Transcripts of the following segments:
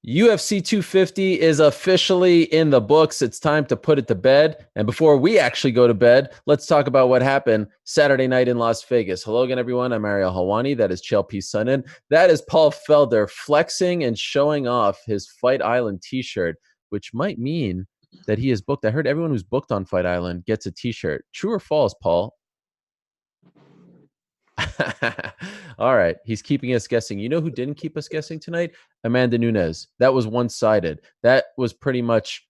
UFC 250 is officially in the books. It's time to put it to bed. And before we actually go to bed, let's talk about what happened Saturday night in Las Vegas. Hello again, everyone. I'm Ariel Helwani. That is Chael Sonnen. That is Paul Felder flexing and showing off his Fight Island t-shirt, which might mean that he is booked. I heard everyone who's booked on Fight Island gets a t-shirt. True or false, Paul? All right. He's keeping us guessing. You know who didn't keep us guessing tonight? Amanda Nunes. That was one-sided. That was pretty much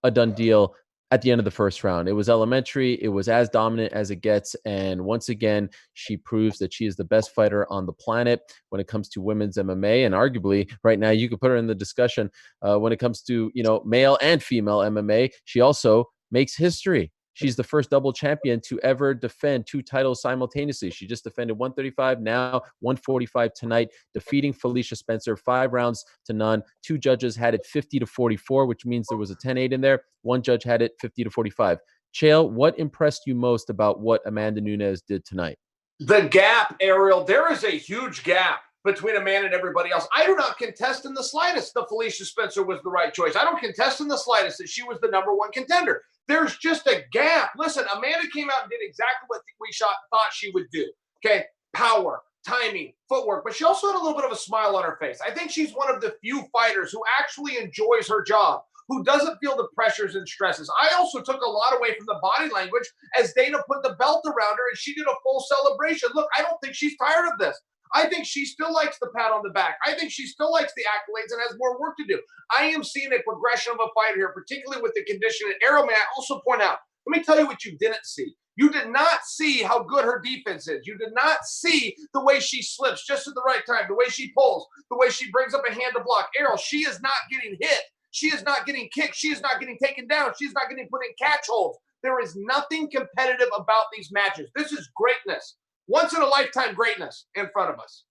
a done deal at the end of the first round. It was elementary. It was as dominant as it gets. And once again, she proves that she is the best fighter on the planet when it comes to women's MMA. And arguably, right now, you could put her in the discussion when it comes to, male and female MMA. She also makes history. She's the first double champion to ever defend two titles simultaneously. She just defended 135, now 145 tonight, defeating Felicia Spencer 5-0. Two judges had it 50-44, which means there was a 10-8 in there. One judge had it 50-45. Chael, what impressed you most about what Amanda Nunes did tonight? The gap, Ariel. There is a huge gap between Amanda and everybody else. I do not contest in the slightest that Felicia Spencer was the right choice. I don't contest in the slightest that she was the number one contender. There's just a gap. Listen, Amanda came out and did exactly what we thought she would do. Okay, power, timing, footwork, but she also had a little bit of a smile on her face. I think she's one of the few fighters who actually enjoys her job, who doesn't feel the pressures and stresses. I also took a lot away from the body language as Dana put the belt around her and she did a full celebration. Look, I don't think she's tired of this. I think she still likes the pat on the back. I think she still likes the accolades and has more work to do. I am seeing a progression of a fighter here, particularly with the condition. And Ariel, may I also point out, let me tell you what you didn't see. You did not see how good her defense is. You did not see the way she slips just at the right time, the way she pulls, the way she brings up a hand to block. Ariel, she is not getting hit. She is not getting kicked. She is not getting taken down. She is not getting put in catch holds. There is nothing competitive about these matches. This is greatness. Once in a lifetime greatness in front of us.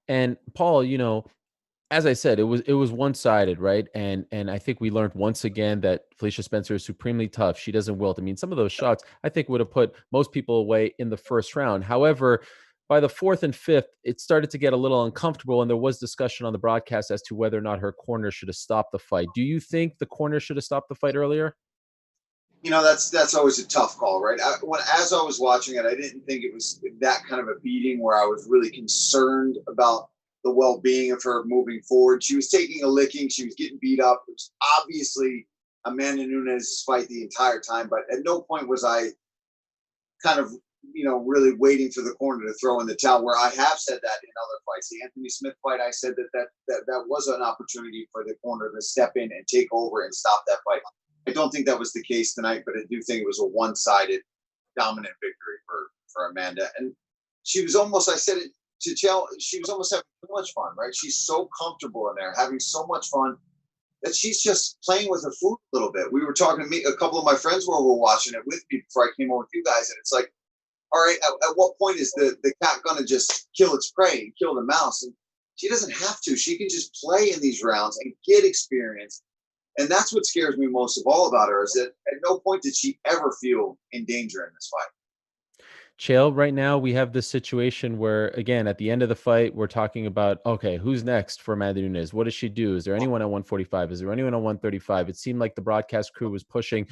And Paul, as I said, it was one-sided, right? And I think we learned once again that Felicia Spencer is supremely tough. She doesn't wilt. I mean, some of those shots I think would have put most people away in the first round. However, by the fourth and fifth, it started to get a little uncomfortable, and there was discussion on the broadcast as to whether or not her corner should have stopped the fight. Do you think the corner should have stopped the fight earlier? That's always a tough call, right? As I was watching it, I didn't think it was that kind of a beating where I was really concerned about the well-being of her moving forward. She was taking a licking. She was getting beat up. It was obviously Amanda Nunes' fight the entire time, but at no point was I kind of, really waiting for the corner to throw in the towel, where I have said that in other fights. The Anthony Smith fight, I said that was an opportunity for the corner to step in and take over and stop that fight. I don't think that was the case tonight, but I do think it was a one-sided dominant victory for Amanda. And she was almost, I said it to Chael, she was almost having too much fun, right? She's so comfortable in there, having so much fun that she's just playing with her food a little bit. We were talking to me, a couple of my friends were watching it with me before I came over with you guys. And it's like, all right, at what point is the cat going to just kill its prey and kill the mouse? And she doesn't have to. She can just play in these rounds and get experience. And that's what scares me most of all about her, is that at no point did she ever feel in danger in this fight. Chael, right now we have this situation where, again, at the end of the fight, we're talking about, okay, who's next for Amanda Nunes? What does she do? Is there anyone at 145? Is there anyone at 135? It seemed like the broadcast crew was pushing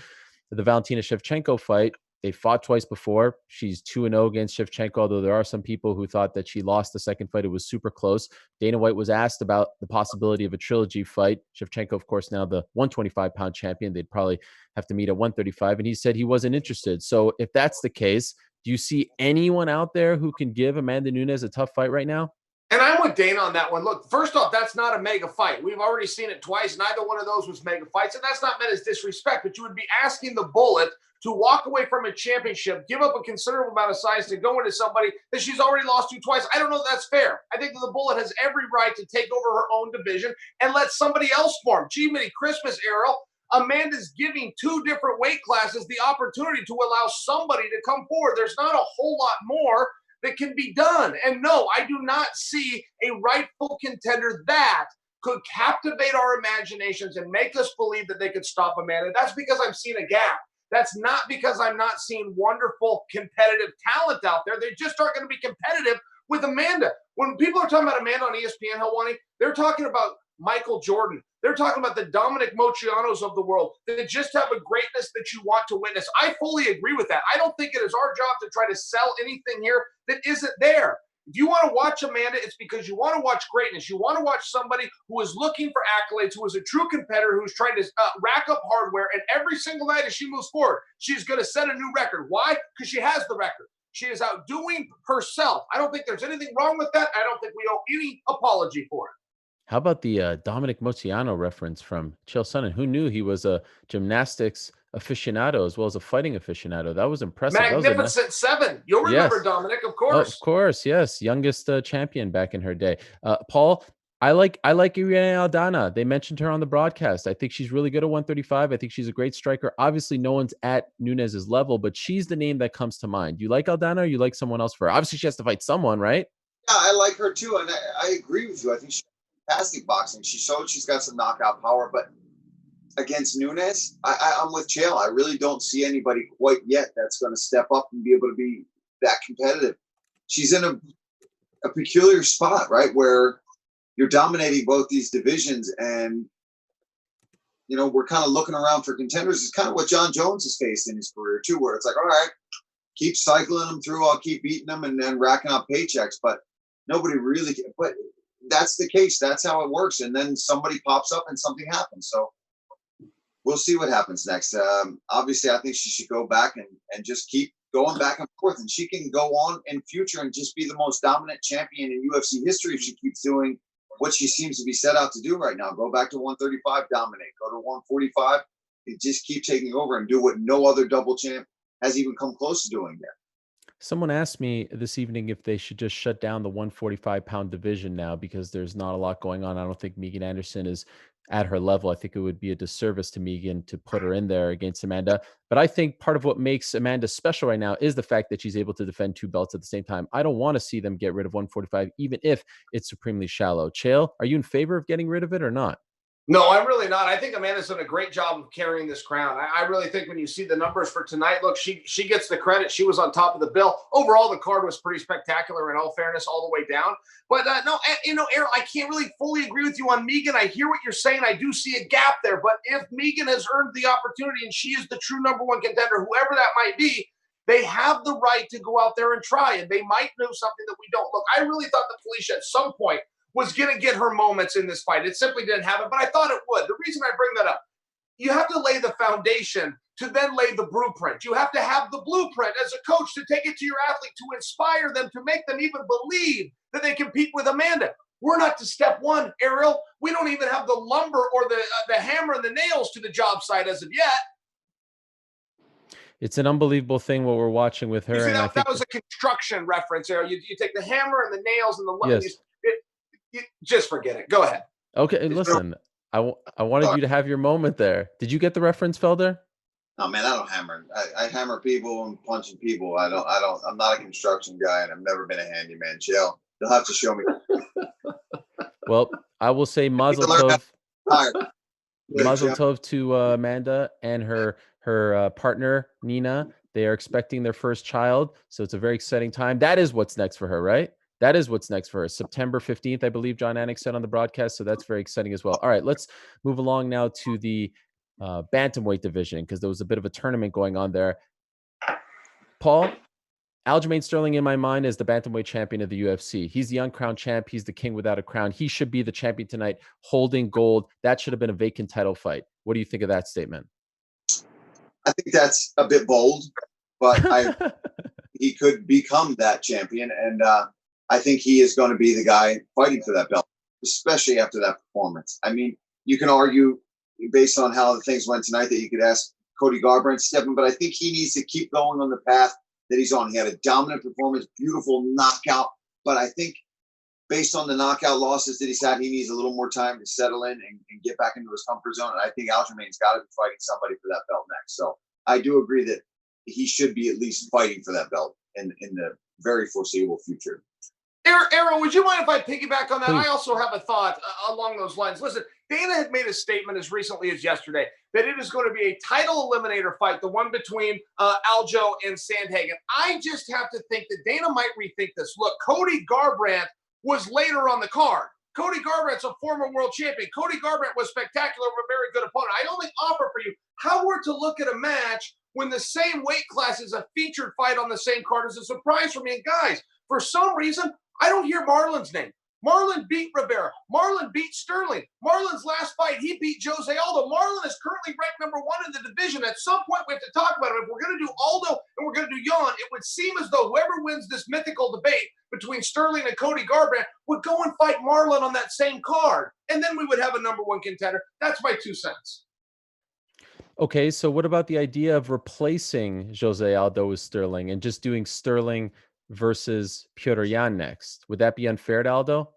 the Valentina Shevchenko fight. They fought twice before. She's 2-0 against Shevchenko, although there are some people who thought that she lost the second fight. It was super close. Dana White was asked about the possibility of a trilogy fight. Shevchenko, of course, now the 125-pound champion. They'd probably have to meet at 135, and he said he wasn't interested. So if that's the case, do you see anyone out there who can give Amanda Nunes a tough fight right now? And I'm with Dana on that one. Look, first off, that's not a mega fight. We've already seen it twice. Neither one of those was mega fights, and that's not meant as disrespect, but you would be asking the Bullet to walk away from a championship, give up a considerable amount of size to go into somebody that she's already lost to twice. I don't know if that's fair. I think that the Bullet has every right to take over her own division and let somebody else form. Gee, many Christmas, Ariel. Amanda's giving two different weight classes the opportunity to allow somebody to come forward. There's not a whole lot more that can be done. And no, I do not see a rightful contender that could captivate our imaginations and make us believe that they could stop Amanda. That's because I'm seeing a gap. That's not because I'm not seeing wonderful competitive talent out there. They just aren't going to be competitive with Amanda. When people are talking about Amanda on ESPN, Helwani, they're talking about Michael Jordan. They're talking about the Dominic Moceanos of the world that just have a greatness that you want to witness. I fully agree with that. I don't think it is our job to try to sell anything here that isn't there. If you want to watch Amanda, it's because you want to watch greatness. You want to watch somebody who is looking for accolades, who is a true competitor, who's trying to rack up hardware. And every single night as she moves forward, she's going to set a new record. Why? Because she has the record. She is outdoing herself. I don't think there's anything wrong with that. I don't think we owe any apology for it. How about the Dominic Moceano reference from Chael Sonnen? Who knew he was a gymnastics aficionado as well as a fighting aficionado? That was impressive. Magnificent Seven. You'll remember, yes. Dominic, of Oh, course. of course, yes. Youngest champion back in her day. Paul, I like Irene Aldana. They mentioned her on the broadcast. I think she's really good at 135. I think she's a great striker. Obviously, no one's at Nunes' level, but she's the name that comes to mind. You like Aldana or you like someone else for her? Obviously, she has to fight someone, right? Yeah, I like her too. And I agree with you. I think she's fantastic boxing. She showed she's got some knockout power, but against Nunes, I'm with Chael. I really don't see anybody quite yet that's going to step up and be able to be that competitive. She's in a peculiar spot, right, where you're dominating both these divisions, and we're kind of looking around for contenders. It's kind of what John Jones has faced in his career too, where it's like, all right, keep cycling them through, I'll keep beating them and then racking up paychecks, but nobody really. But that's the case. That's how it works, and then somebody pops up and something happens. So we'll see what happens next. Obviously, I think she should go back and just keep going back and forth, and she can go on in future and just be the most dominant champion in UFC history if she keeps doing what she seems to be set out to do right now. Go back to 135, dominate. Go to 145, and just keep taking over and do what no other double champ has even come close to doing yet. Someone asked me this evening if they should just shut down the 145-pound division now because there's not a lot going on. I don't think Megan Anderson is at her level. I think it would be a disservice to Megan to put her in there against Amanda. But I think part of what makes Amanda special right now is the fact that she's able to defend two belts at the same time. I don't want to see them get rid of 145, even if it's supremely shallow. Chael, are you in favor of getting rid of it or not? No, I'm really not. I think Amanda's done a great job of carrying this crown. I really think when you see the numbers for tonight, look, she gets the credit. She was on top of the bill. Overall, the card was pretty spectacular in all fairness, all the way down. But no, Ariel, I can't really fully agree with you on Megan. I hear what you're saying. I do see a gap there. But if Megan has earned the opportunity and she is the true number one contender, whoever that might be, they have the right to go out there and try. And they might know something that we don't. Look, I really thought that Felicia at some point was going to get her moments in this fight. It simply didn't happen, but I thought it would. The reason I bring that up, you have to lay the foundation to then lay the blueprint. You have to have the blueprint as a coach to take it to your athlete, to inspire them, to make them even believe that they compete with Amanda. We're not to step one, Ariel. We don't even have the lumber or the hammer and the nails to the job site as of yet. It's an unbelievable thing what we're watching with her. You see, and I think that was a construction reference, Ariel. You take the hammer and the nails and the yes. You just forget it. Go ahead. Okay, listen. I wanted you to have your moment there. Did you get the reference, Felder? No, man, I don't hammer. I hammer people and punching people. I'm not a construction guy, and I've never been a handyman. Chael, you'll have to show me. Well, I will say mazel tov. Mazel tov to Amanda and her partner Nina. They are expecting their first child, so it's a very exciting time. That is what's next for her, right? That is what's next for her. September 15th, I believe John Anik said on the broadcast. So that's very exciting as well. All right, let's move along now to the bantamweight division because there was a bit of a tournament going on there. Paul, Aljamain Sterling in my mind is the bantamweight champion of the UFC. He's the uncrowned champ. He's the king without a crown. He should be the champion tonight, holding gold. That should have been a vacant title fight. What do you think of that statement? I think that's a bit bold, but he could become that champion. And I think he is going to be the guy fighting for that belt, especially after that performance. I mean, you can argue based on how the things went tonight that you could ask Cody Garbrandt to step in, but I think he needs to keep going on the path that he's on. He had a dominant performance, beautiful knockout, but I think based on the knockout losses that he's had, he needs a little more time to settle in and get back into his comfort zone. And I think Aljamain's got to be fighting somebody for that belt next. So I do agree that he should be at least fighting for that belt in the very foreseeable future. Ariel, would you mind if I piggyback on that? Please. I also have a thought along those lines. Listen, Dana had made a statement as recently as yesterday that it is going to be a title eliminator fight, the one between Aljo and Sandhagen. I just have to think that Dana might rethink this. Look, Cody Garbrandt was later on the card. Cody Garbrandt's a former world champion. Cody Garbrandt was spectacular, a very good opponent. I only offer for you how we're to look at a match when the same weight class is a featured fight on the same card is a surprise for me. And guys, for some reason, I don't hear Marlon's name. Marlon beat Rivera. Marlon beat Sterling. Marlon's last fight, he beat Jose Aldo. Marlon is currently ranked number 1 in the division. At some point, we have to talk about it. If we're going to do Aldo and we're going to do Jan, it would seem as though whoever wins this mythical debate between Sterling and Cody Garbrandt would go and fight Marlon on that same card. And then we would have a number 1 contender. That's my 2 cents. Okay, so what about the idea of replacing Jose Aldo with Sterling and just doing Sterling versus Petr Yan next? Would that be unfair to Aldo?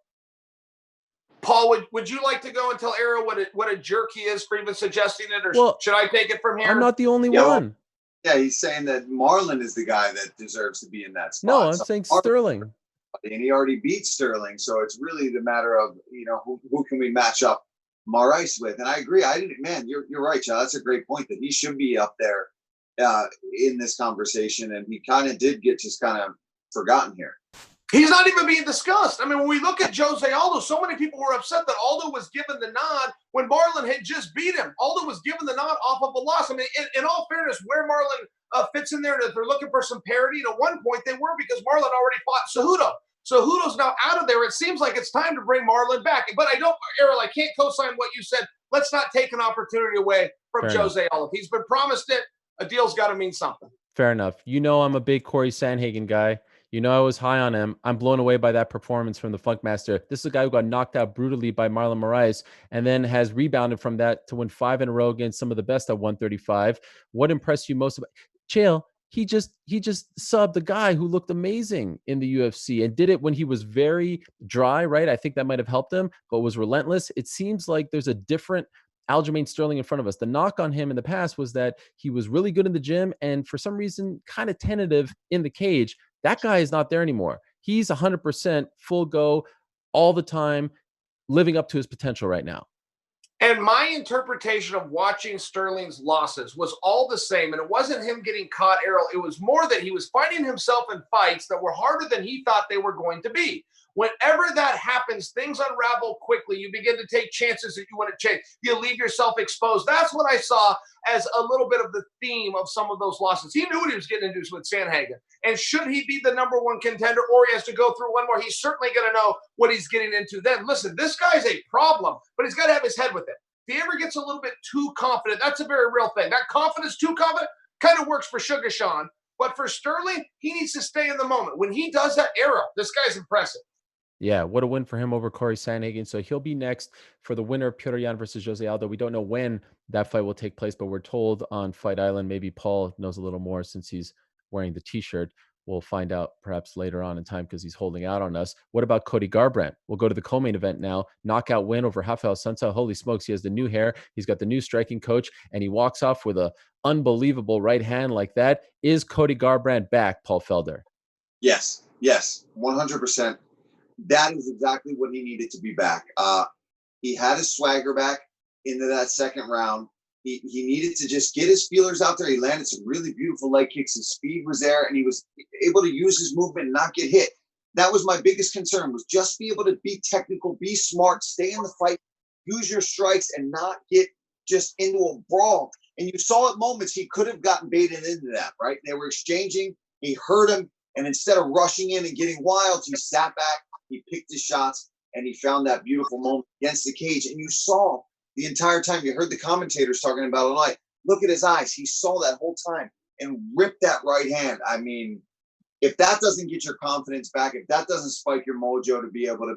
Paul, would you like to go and tell Ariel what a jerk he is for even suggesting it, or Well, should I take it from here? I'm not the only one. Yeah, he's saying that Marlon is the guy that deserves to be in that spot. No, I'm saying Sterling. And he already beat Sterling, so it's really the matter of, who can we match up Maurice with? And I agree. You're right, Chael. That's a great point that he should be up there in this conversation, and he kind of did get just kind of forgotten here. He's not even being discussed. I mean, when we look at Jose Aldo, so many people were upset that Aldo was given the nod when Marlon had just beat him. Aldo was given the nod off of a loss. I mean, in all fairness, where Marlon fits in there, and if they're looking for some parity, at one point they were, because Marlon already fought Cejudo. So Cejudo's now out of there. It seems like it's time to bring Marlon back. But Ariel, I can't co-sign what you said. Let's not take an opportunity away from Jose Aldo. If he's been promised it, a deal's got to mean something. Fair enough. I'm a big Corey Sandhagen guy. I was high on him. I'm blown away by that performance from the Funkmaster. This is a guy who got knocked out brutally by Marlon Moraes and then has rebounded from that to win 5 in a row against some of the best at 135. What impressed you most about Chael? He just subbed the guy who looked amazing in the UFC and did it when he was very dry, right? I think that might have helped him, but was relentless. It seems like there's a different Aljamain Sterling in front of us. The knock on him in the past was that he was really good in the gym and for some reason kind of tentative in the cage. That guy is not there anymore. He's 100% full go all the time, living up to his potential right now. And my interpretation of watching Sterling's losses was all the same. And it wasn't him getting caught, Ariel. It was more that he was finding himself in fights that were harder than he thought they were going to be. Whenever that happens, things unravel quickly. You begin to take chances that you want to take. You leave yourself exposed. That's what I saw as a little bit of the theme of some of those losses. He knew what he was getting into with Sandhagen. And should he be the number 1 contender, or he has to go through one more, he's certainly going to know what he's getting into then. Listen, this guy's a problem, but he's got to have his head with it. If he ever gets a little bit too confident, that's a very real thing. That confidence, too confident, kind of works for Sugar Sean. But for Sterling, he needs to stay in the moment. When he does that, Ariel, this guy's impressive. Yeah, what a win for him over Corey Sandhagen. So he'll be next for the winner of Petr Yan versus Jose Aldo. We don't know when that fight will take place, but we're told on Fight Island. Maybe Paul knows a little more since he's wearing the T-shirt. We'll find out perhaps later on in time because he's holding out on us. What about Cody Garbrandt? We'll go to the co-main event now. Knockout win over Rafael Santos. Holy smokes, he has the new hair. He's got the new striking coach, and he walks off with a unbelievable right hand like that. Is Cody Garbrandt back, Paul Felder? Yes, 100%. That is exactly what he needed to be back. He had his swagger back into that second round. He needed to just get his feelers out there. He landed some really beautiful leg kicks. His speed was there, and he was able to use his movement and not get hit. That was my biggest concern, was just be able to be technical, be smart, stay in the fight, use your strikes, and not get just into a brawl. And you saw at moments he could have gotten baited into that, right? They were exchanging. He hurt him, and instead of rushing in and getting wild, he sat back. He picked his shots, and he found that beautiful moment against the cage. And you saw the entire time, you heard the commentators talking about it like, look at his eyes. He saw that whole time and ripped that right hand. I mean, if that doesn't get your confidence back, if that doesn't spike your mojo to be able to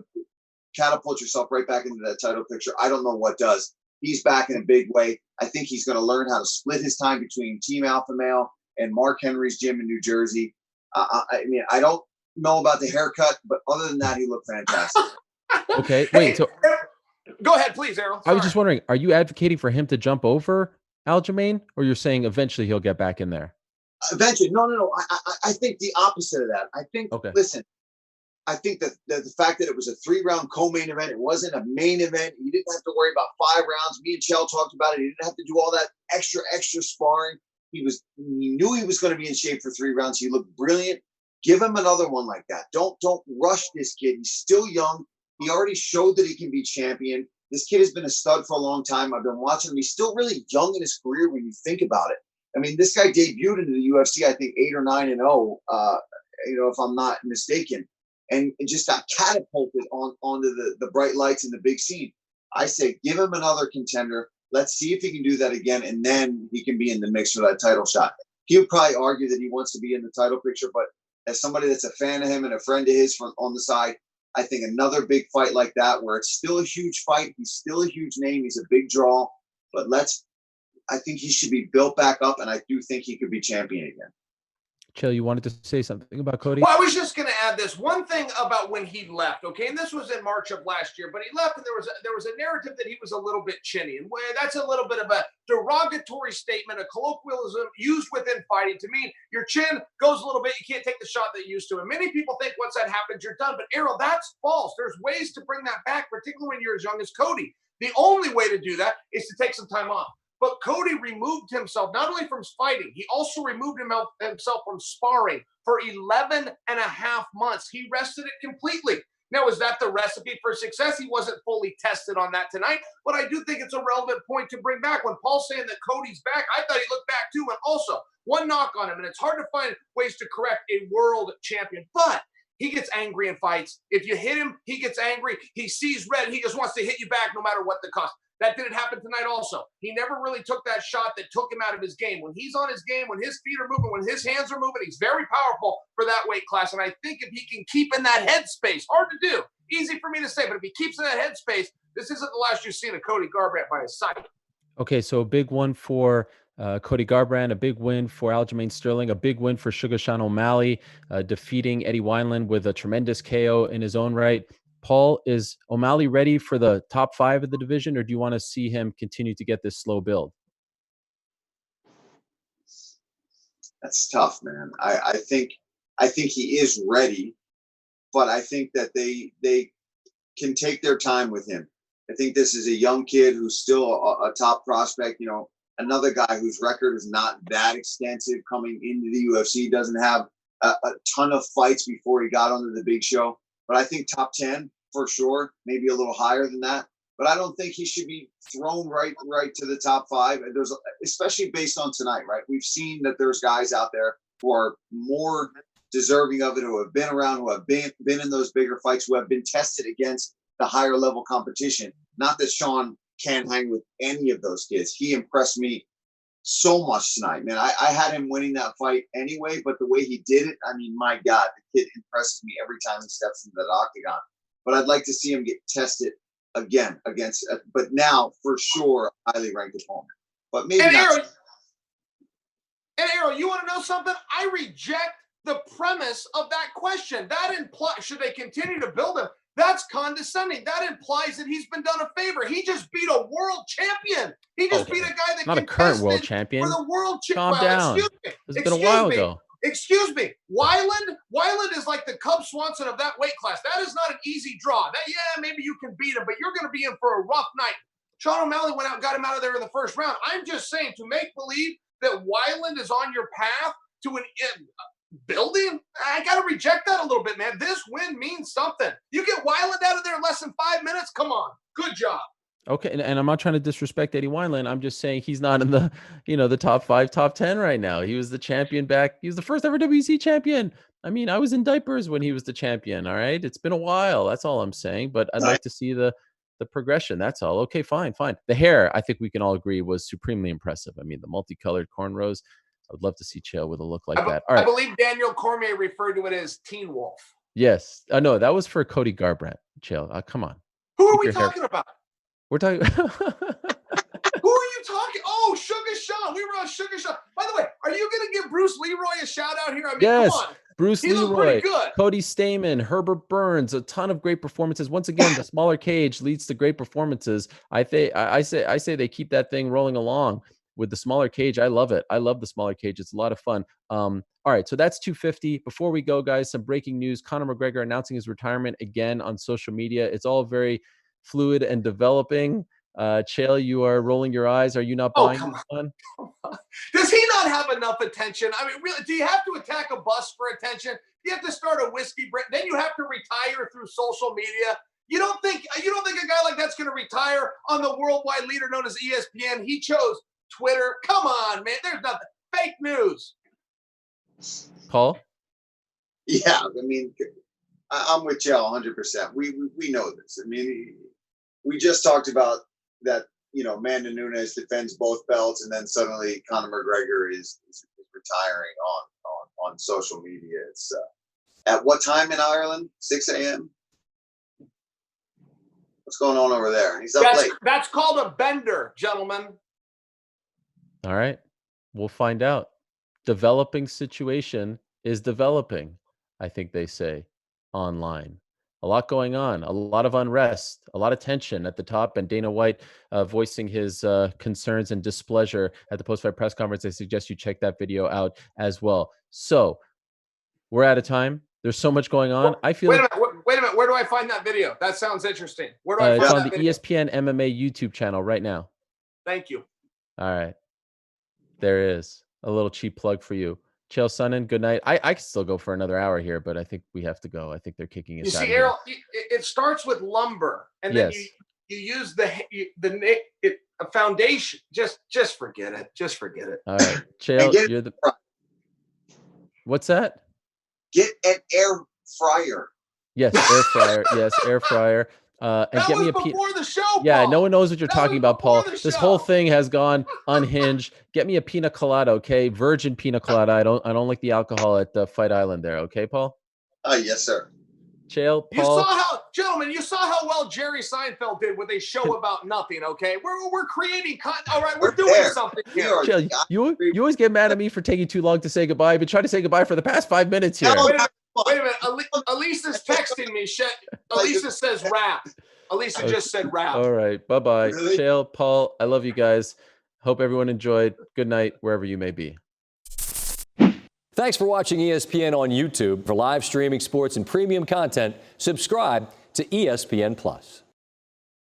catapult yourself right back into that title picture, I don't know what does. He's back in a big way. I think he's going to learn how to split his time between Team Alpha Male and Mark Henry's gym in New Jersey. I mean, I don't know about the haircut, but other than that, he looked fantastic. Okay, wait. So go ahead, please, Ariel. I was just wondering, are you advocating for him to jump over Aljamain, or you're saying eventually he'll get back in there? Eventually, no. I think the opposite of that. I think. Okay. Listen, I think that the fact that it was a 3-round co-main event, it wasn't a main event. You didn't have to worry about 5 rounds. Me and Chael talked about it. He didn't have to do all that extra sparring. He knew he was going to be in shape for 3 rounds. He looked brilliant. Give him another one like that. Don't rush this kid. He's still young. He already showed that he can be champion. This kid has been a stud for a long time. I've been watching him. He's still really young in his career when you think about it. I mean, this guy debuted into the UFC, I think 8 or 9-0, if I'm not mistaken, and it just got catapulted onto the bright lights and the big scene. I say, give him another contender. Let's see if he can do that again, and then he can be in the mix for that title shot. He would probably argue that he wants to be in the title picture, but as somebody that's a fan of him and a friend of his on the side, I think another big fight like that, where it's still a huge fight, he's still a huge name, he's a big draw, but I think he should be built back up, and I do think he could be champion again. Chael, you wanted to say something about Cody? Well, I was just going to add this one thing about when he left, okay? And this was in March of last year, but he left, and there was a narrative that he was a little bit chinny, and that's a little bit of a derogatory statement, a colloquialism used within fighting to mean your chin goes a little bit, you can't take the shot that you used to. And many people think once that happens, you're done. But Ariel, that's false. There's ways to bring that back, particularly when you're as young as Cody. The only way to do that is to take some time off. But Cody removed himself not only from fighting, he also removed himself from sparring for 11 and a half months. He rested it completely. Now, is that the recipe for success? He wasn't fully tested on that tonight, but I do think it's a relevant point to bring back. When Paul's saying that Cody's back, I thought he looked back too. And also, one knock on him, and it's hard to find ways to correct a world champion, but he gets angry in fights. If you hit him, he gets angry. He sees red. He just wants to hit you back no matter what the cost. That didn't happen tonight also. He never really took that shot that took him out of his game. When he's on his game, when his feet are moving, when his hands are moving, he's very powerful for that weight class. And I think if he can keep in that headspace, hard to do, easy for me to say, but if he keeps in that headspace, this isn't the last you've seen of Cody Garbrandt by his side. Okay, so a big one for Cody Garbrandt, a big win for Aljamain Sterling, a big win for Sugar Sean O'Malley, defeating Eddie Wineland with a tremendous KO in his own right. Paul, is O'Malley ready for the top 5 of the division, or do you want to see him continue to get this slow build? That's tough, man. I think he is ready, but I think that they can take their time with him. I think this is a young kid who's still a top prospect. You know, another guy whose record is not that extensive coming into the UFC, doesn't have a ton of fights before he got onto the big show. But I think top 10 for sure, maybe a little higher than that. But I don't think he should be thrown right to the top 5. There's, especially based on tonight, right? We've seen that there's guys out there who are more deserving of it, who have been around, who have been in those bigger fights, who have been tested against the higher level competition. Not that Sean can't hang with any of those kids. He impressed me so much tonight, man. I had him winning that fight anyway, but the way he did it, I mean, my God, the kid impresses me every time he steps into that octagon. But I'd like to see him get tested again against, but now for sure, a highly ranked opponent. But maybe not. Ariel, you want to know something? I reject the premise of that question. That implies, should they continue to build him? That's condescending. That implies that he's been done a favor. He just beat a world champion. He just beat a guy that not a current world champion. For the world Calm down. It's been a while ago. Excuse me. Wineland is like the Cub Swanson of that weight class. That is not an easy draw. Maybe you can beat him, but you're going to be in for a rough night. Sean O'Malley went out, got him out of there in the first round. I'm just saying, to make believe that Wineland is on your path to an building, I got to reject that a little bit, man. This win means something. You get Wineland out of there in less than 5 minutes? Come on. Good job. Okay, and I'm not trying to disrespect Eddie Wineland. I'm just saying he's not in the, the top 5, top 10 right now. He was the champion back. He was the first ever WC champion. I mean, I was in diapers when he was the champion. All right, it's been a while. That's all I'm saying. But I'd like to see the progression. That's all. Okay, fine. The hair, I think we can all agree, was supremely impressive. I mean, the multicolored cornrows. I would love to see Chael with a look like that. All right. I believe Daniel Cormier referred to it as Teen Wolf. Yes. No, that was for Cody Garbrandt. Chael, come on. Who are we talking about? We're talking. Who are you talking? Oh, Sugar Sean. We were on Sugar Sean. By the way, are you going to give Bruce Leroy a shout out here? I mean, yes. Come on. Bruce Leroy, Cody Stamann, Herbert Burns, a ton of great performances. Once again, the smaller cage leads to great performances. I say they keep that thing rolling along with the smaller cage. I love it. I love the smaller cage. It's a lot of fun. All right, so that's 250. Before we go, guys, some breaking news. Conor McGregor announcing his retirement again on social media. It's all very fluid and developing. Chael, you are rolling your eyes. Are you not buying this one? Does he not have enough attention? I mean, really, do you have to attack a bus for attention? Do you have to start a whiskey brand? Then you have to retire through social media. You don't think a guy like that's going to retire on the worldwide leader known as ESPN? He chose Twitter. Come on, man. There's nothing. Fake news. Paul? Yeah, I mean, I'm with Chael 100%. We know this. I mean, we just talked about that. Amanda Nunes defends both belts, and then suddenly Conor McGregor is retiring on social media. It's at what time in Ireland? 6 a.m. What's going on over there? He's up late. That's called a bender, gentlemen. All right. We'll find out. Developing situation is developing, I think they say online. A lot going on, a lot of unrest, a lot of tension at the top, and Dana White voicing his concerns and displeasure at the post-fight press conference. I suggest you check that video out as well. So we're out of time. There's so much going on. I feel. Wait a minute. Where do I find that video? That sounds interesting. Where do I find it's that on the video? ESPN MMA YouTube channel right now. Thank you. All right. There is a little cheap plug for you. Chael Sonnen, good night. I can still go for another hour here, but I think we have to go. I think they're kicking us out. You see, Ariel, it starts with lumber, and then you use a foundation. Just forget it. Just forget it. All right, Chael, you're the. What's that? Get an air fryer. Yes, air fryer. Yes, air fryer. And that get was me a before the show, Paul. Yeah, no one knows what you're talking about, Paul. The this whole thing has gone unhinged. Get me a pina colada, okay? Virgin pina colada. I don't like the alcohol at Fight Island there, okay, Paul? Yes, sir. Chael, Paul. You saw how well Jerry Seinfeld did with a show about nothing, okay? We're creating content. All right, we're doing something here. Chael, you always get mad at me for taking too long to say goodbye. I've been trying to say goodbye for the past 5 minutes here. Wait a minute. Elise is texting me. Elisa says wrap. Elisa just said wrap. All right. Bye-bye. Really? Chael, Paul, I love you guys. Hope everyone enjoyed. Good night, wherever you may be. Thanks for watching ESPN on YouTube. For live streaming sports and premium content, subscribe to ESPN+.